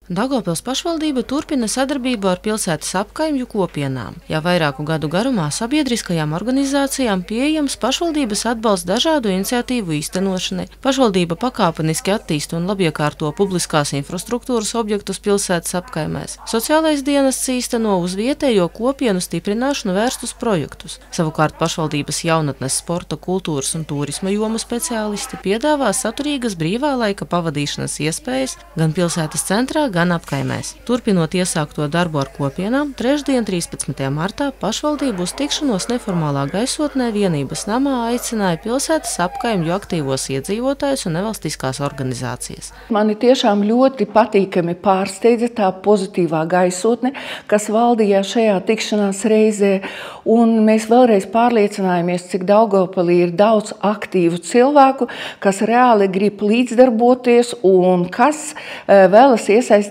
Daugavpils pašvaldība turpina sadarbību ar pilsētas apkaimju kopienām. Jau vairāku gadu garumā sabiedriskajām organizācijām pieejams pašvaldības atbalsts dažādu iniciatīvu īstenošanai. Pašvaldība pakāpeniski attīsta un labiekārto publiskās infrastruktūras objektus pilsētas apkaimēs. Sociālais dienests īsteno uz vietējo kopienu stiprināšanu vērstus projektus. Savukārt pašvaldības jaunatnes, sporta, kultūras un turisma jomu speciālisti piedāvā saturīgas brīvā laika pavadīšanas iespējas gan pilsētas centrā, gan apkaimēs. Turpinot iesākto darbu ar kopienām, trešdien, 13. martā, pašvaldība uz tikšanos neformālā gaisotnē Vienības namā aicināja pilsētas apkaimju aktīvos iedzīvotājus un nevalstiskās organizācijas. Mani tiešām ļoti patīkami pārsteidza tā pozitīvā gaisotne, kas valdīja šajā tikšanās reizē, un mēs vēlreiz pārliecinājāmies, cik Daugavpilī ir daudz aktīvu cilvēku, kas reāli grib līdzdarboties un kas vēlas iesaistīties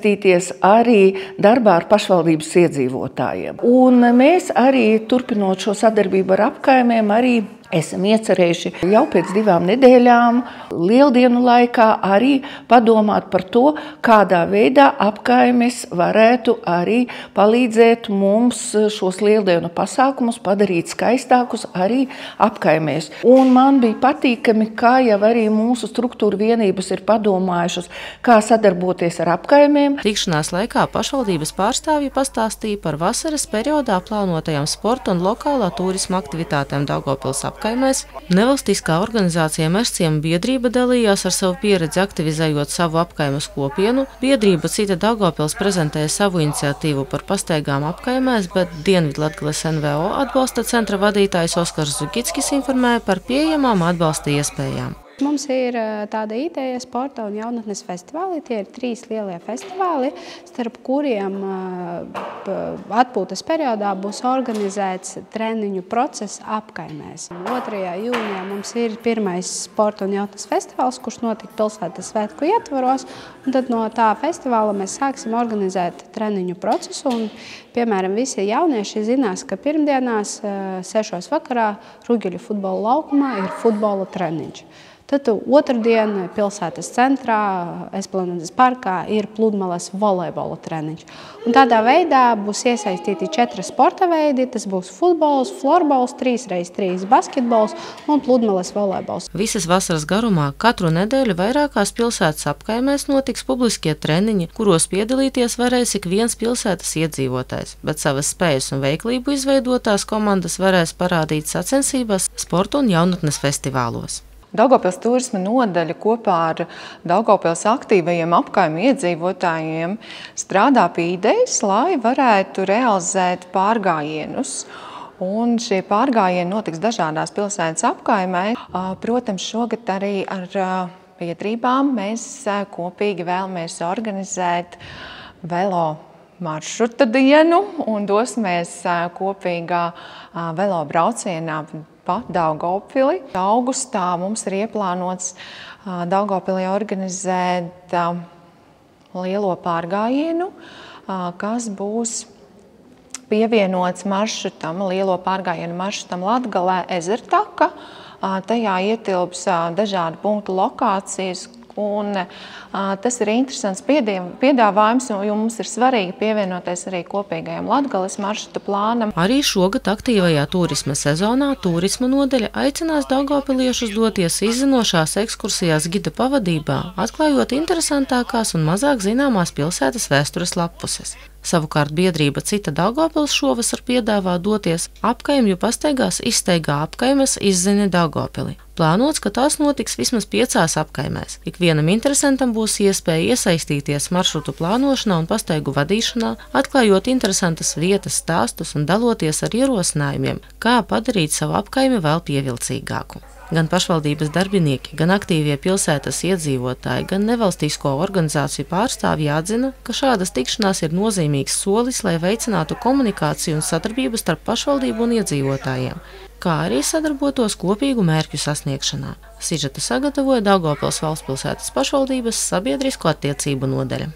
arī darbā ar pašvaldības iedzīvotājiem. Un mēs arī, turpinot šo sadarbību ar apkaimēm, arī esam iecerējuši jau pēc 2 nedēļām lieldienu laikā arī padomāt par to, kādā veidā apkaimes varētu arī palīdzēt mums šos lieldienu pasākumus padarīt skaistākus arī apkaimēs. Un man bija patīkami, kā jau arī mūsu struktūra vienības ir padomājušas, kā sadarboties ar apkaimēm. Tikšanās laikā pašvaldības pārstāvji pastāstīja par vasaras periodā plānotajām sporta un lokālā turisma aktivitātēm Daugavpils apkaimēs. Nevalstiskā organizācija Mežciema biedrība dalījās ar savu pieredzi aktivizējot savu apkaimes kopienu. Biedrība Cita Daugavpils prezentēja savu iniciatīvu par pastaigām apkaimēs, bet Dienvidlatgales NVO atbalsta centra vadītājs Oskars Zugickis informēja par pieejamām atbalsta iespējām. Mums ir tāda ideja sporta un jaunatnes festivāli. Tie ir 3 lielie festivāli, starp kuriem atpūtas periodā būs organizēts treniņu process apkaimēs. 2. jūnijā mums ir pirmais sporta un jaunatnes festivāls, kurš notika pilsētas svētku ietvaros. Un tad no tā festivāla mēs sāksim organizēt treniņu procesu. Un, piemēram, visi jaunieši zinās, ka pirmdienās 6. vakarā Ruģeļu futbola laukumā ir futbola treniņš. Tad otrdien pilsētas centrā, Esplanades parkā, ir pludmales volejbola treniņš. Un tādā veidā būs iesaistīti 4 sporta veidi. Tas būs futbols, florbols, 3x3 basketbols un pludmales volejbols. Visas vasaras garumā katru nedēļu vairākās pilsētas apkaimēs notiks publiskie treniņi, kuros piedalīties varēs ik viens pilsētas iedzīvotājs, bet savas spējas un veiklību izveidotās komandas varēs parādīt sacensībās sporta un jaunatnes festivālos. Daugavpils turisma nodaļa kopā ar Daugavpils aktīvajiem apkaimju iedzīvotājiem strādā pie idejas, lai varētu realizēt pārgājienus. Un šie pārgājieni notiks dažādās pilsētas apkaimē. Protams, šogad arī ar biedrībām mēs kopīgi vēlamies organizēt velo maršruta dienu un dosimies kopīgā velo braucienā pa Daugavpili. Augustā mums ir ieplānots Daugavpilī organizēt lielo pārgājienu, kas būs pievienots lielo pārgājienu maršrutam Latgalē Ezertaka. Tajā ietilps dažādu punktu lokācijas. Un tas ir interesants piedāvājums, jo mums ir svarīgi pievienoties arī kopīgajam Latgales maršruta plānam. Arī šogad aktīvajā turisma sezonā turisma nodaļa aicinās daugavpiliešus doties izzinošās ekskursijās gida pavadībā, atklājot interesantākās un mazāk zināmās pilsētas vēstures lappuses. Savukārt biedrība Cita Daugavpils šovasar piedāvā doties apkaimju pastaigās izsteigā apkaimes Izzini Daugavpili. Plānots, ka tās notiks vismaz 5 apkaimēs. Ikvienam interesantam būs iespēja iesaistīties maršrutu plānošanā un pastaigu vadīšanā, atklājot interesantas vietas, stāstus un daloties ar ierosinājumiem, kā padarīt savu apkaimi vēl pievilcīgāku. Gan pašvaldības darbinieki, gan aktīvie pilsētas iedzīvotāji, gan nevalstisko organizāciju pārstāvji atzina, ka šādas tikšanās ir nozīmīgs solis, lai veicinātu komunikāciju un sadarbību starp pašvaldību un iedzīvotājiem, kā arī sadarbotos kopīgu mērķu sasniegšanā. Sižetu sagatavoja Daugavpils valstspilsētas pašvaldības sabiedrisko attiecību nodaļa.